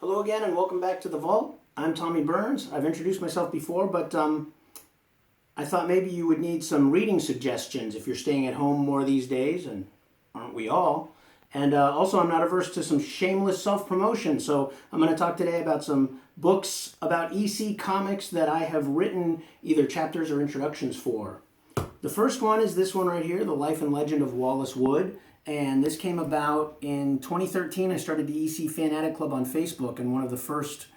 Hello again and welcome back to the Vault. I'm Tommy Burns. I've introduced myself before, but I thought maybe you would need some reading suggestions if you're staying at home more these days, and aren't we all? And also, I'm not averse to some shameless self-promotion, so I'm going to talk today about some books about EC comics that I have written either chapters or introductions for. The first one is this one right here, The Life and Legend of Wallace Wood. And this came about in 2013. I started the EC Fan-Addict Club on Facebook, and one of the first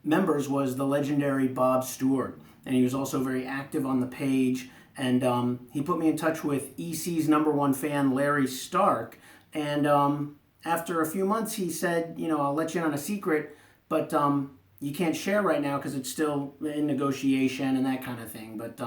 members was the legendary Bob Stewart. And he was also very active on the page, and he put me in touch with EC's #1 fan, Larry Stark. And after a few months, he said, I'll let you in on a secret, but you can't share right now because it's still in negotiation and that kind of thing. But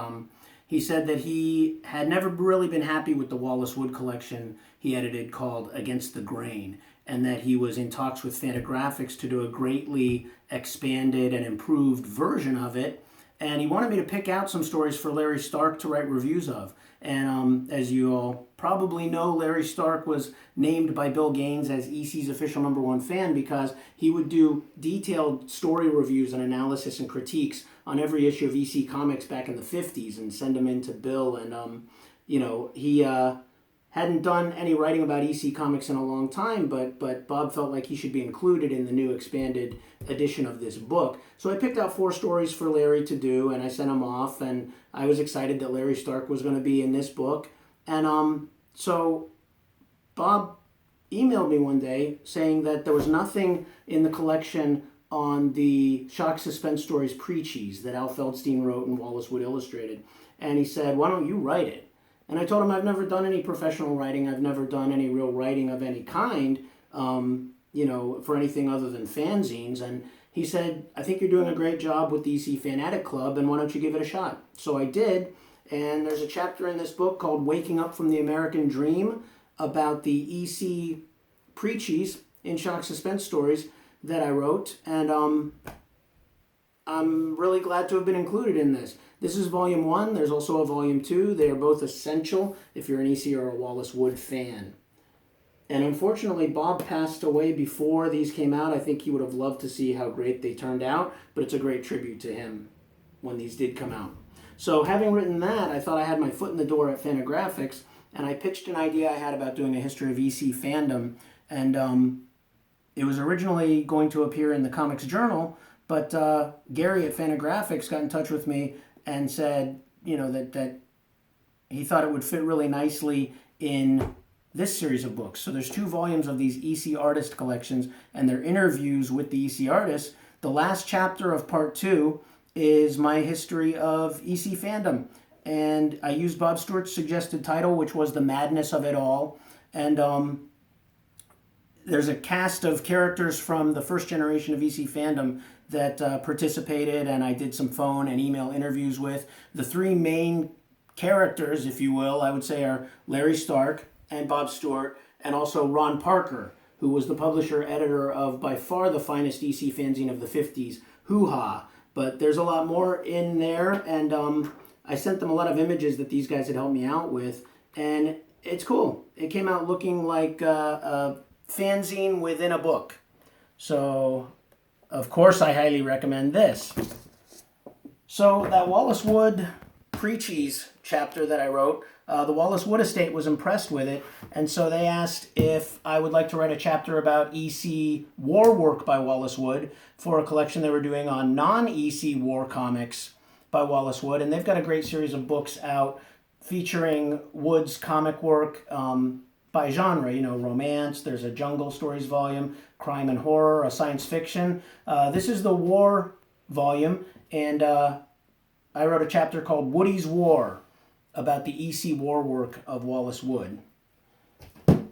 he said that he had never really been happy with the Wallace Wood collection he edited called Against the Grain, and that he was in talks with Fantagraphics to do a greatly expanded and improved version of it. And he wanted me to pick out some stories for Larry Stark to write reviews of. And as you all probably know, Larry Stark was named by Bill Gaines as EC's official #1 fan because he would do detailed story reviews and analysis and critiques on every issue of EC Comics back in the 50s and send them in to Bill. And, he hadn't done any writing about EC Comics in a long time, but Bob felt like he should be included in the new expanded edition of this book. So I picked out 4 stories for Larry to do, and I sent them off, and I was excited that Larry Stark was going to be in this book. And so Bob emailed me one day saying that there was nothing in the collection on the shock suspense stories Preachies that Al Feldstein wrote and Wallace Wood illustrated. And he said, why don't you write it? And I told him I've never done any professional writing. I've never done any real writing of any kind, for anything other than fanzines. And he said, I think you're doing a great job with the EC Fan-Addict Club, and why don't you give it a shot? So I did, and there's a chapter in this book called Waking Up from the American Dream about the EC Preachies in shock suspense stories that I wrote, and I'm really glad to have been included in this. This is volume 1. There's also a volume 2. They are both essential if you're an EC or a Wallace Wood fan. And unfortunately, Bob passed away before these came out. I think he would have loved to see how great they turned out, but it's a great tribute to him when these did come out. So having written that, I thought I had my foot in the door at Fantagraphics, and I pitched an idea I had about doing a history of EC fandom. And it was originally going to appear in the Comics Journal, but Gary at Fantagraphics got in touch with me and said, that he thought it would fit really nicely in this series of books. So there's 2 volumes of these EC artist collections and their interviews with the EC artists. The last chapter of part 2 is my history of EC fandom. And I used Bob Stewart's suggested title, which was The Madness of It All. And there's a cast of characters from the first generation of EC fandom that participated, and I did some phone and email interviews with. The 3 main characters, if you will, I would say are Larry Stark and Bob Stewart, and also Ron Parker, who was the publisher-editor of by far the finest EC fanzine of the 50s, Hoo Ha. But there's a lot more in there, and I sent them a lot of images that these guys had helped me out with, and it's cool. It came out looking like a fanzine within a book. So, of course, I highly recommend this. So that Wallace Wood Preachies chapter that I wrote, the Wallace Wood estate was impressed with it, and so they asked if I would like to write a chapter about EC war work by Wallace Wood for a collection they were doing on non-EC war comics by Wallace Wood. And they've got a great series of books out featuring Wood's comic work by genre, romance. There's a Jungle Stories volume, crime and horror, a science fiction. This is the war volume, and I wrote a chapter called Woody's War about the EC war work of Wallace Wood.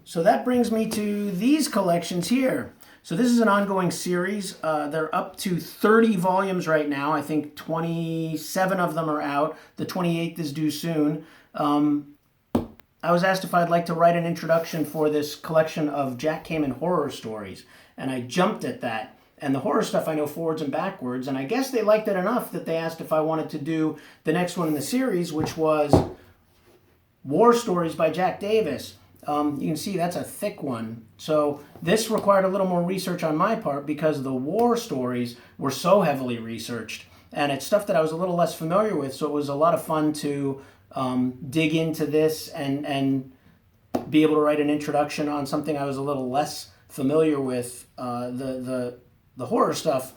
So that brings me to these collections here. So this is an ongoing series. They're up to 30 volumes right now. I think 27 of them are out. The 28th is due soon. I was asked if I'd like to write an introduction for this collection of Jack Kamen horror stories, and I jumped at that. And the horror stuff I know forwards and backwards, and I guess they liked it enough that they asked if I wanted to do the next one in the series, which was War Stories by Jack Davis. You can see that's a thick one. So this required a little more research on my part because the war stories were so heavily researched. And it's stuff that I was a little less familiar with, so it was a lot of fun to dig into this and be able to write an introduction on something I was a little less familiar with. The horror stuff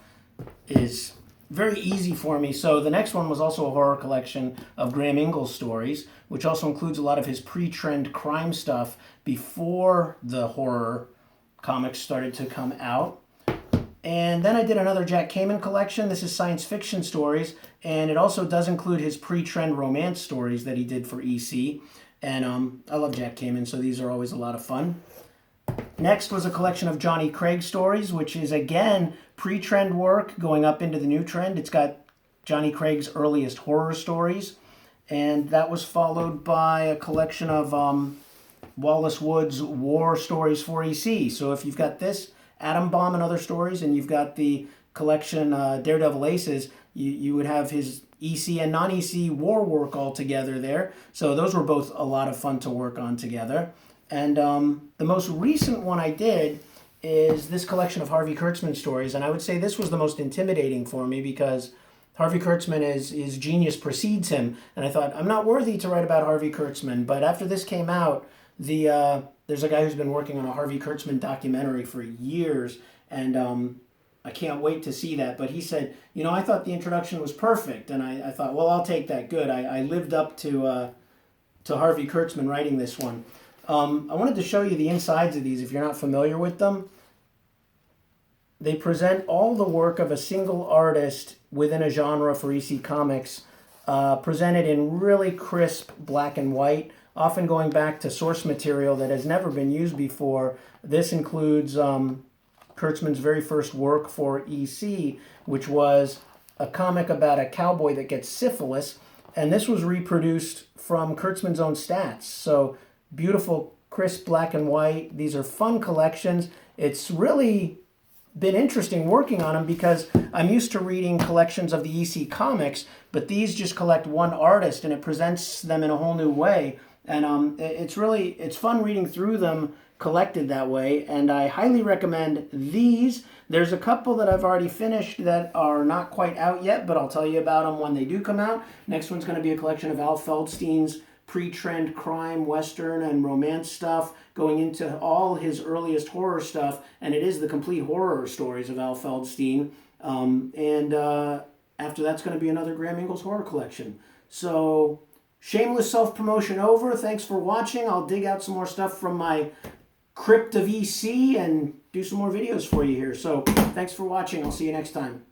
is very easy for me. So the next one was also a horror collection of Graham Ingles stories, which also includes a lot of his pre-trend crime stuff before the horror comics started to come out. And then I did another Jack Kamen collection. This is science fiction stories, and it also does include his pre-trend romance stories that he did for EC. And I love Jack Kamen, so these are always a lot of fun. Next was a collection of Johnny Craig stories, which is, again, pre-trend work going up into the new trend. It's got Johnny Craig's earliest horror stories, and that was followed by a collection of Wallace Wood's war stories for EC. So if you've got this, Atom Bomb and other stories, and you've got the collection Daredevil Aces, you would have his EC and non-EC war work all together there. So those were both a lot of fun to work on together. And the most recent one I did is this collection of Harvey Kurtzman stories, and I would say this was the most intimidating for me because Harvey Kurtzman his genius precedes him, and I thought, I'm not worthy to write about Harvey Kurtzman. But after this came out, there's a guy who's been working on a Harvey Kurtzman documentary for years, and I can't wait to see that. But he said, I thought the introduction was perfect, and I thought, well, I'll take that. Good. I lived up to Harvey Kurtzman writing this one. I wanted to show you the insides of these if you're not familiar with them. They present all the work of a single artist within a genre for EC Comics, presented in really crisp black and white, often going back to source material that has never been used before. This includes Kurtzman's very first work for EC, which was a comic about a cowboy that gets syphilis, and this was reproduced from Kurtzman's own stats. So beautiful, crisp black and white. These are fun collections. It's really been interesting working on them because I'm used to reading collections of the EC comics, but these just collect one artist and it presents them in a whole new way. And it's fun reading through them collected that way, and I highly recommend these. There's a couple that I've already finished that are not quite out yet, but I'll tell you about them when they do come out. Next one's going to be a collection of Al Feldstein's pre-trend crime, western, and romance stuff, going into all his earliest horror stuff, and it is the complete horror stories of Al Feldstein. After that's going to be another Graham Ingles horror collection. So, shameless self-promotion over. Thanks for watching. I'll dig out some more stuff from my crypt of EC and do some more videos for you here. So, thanks for watching. I'll see you next time.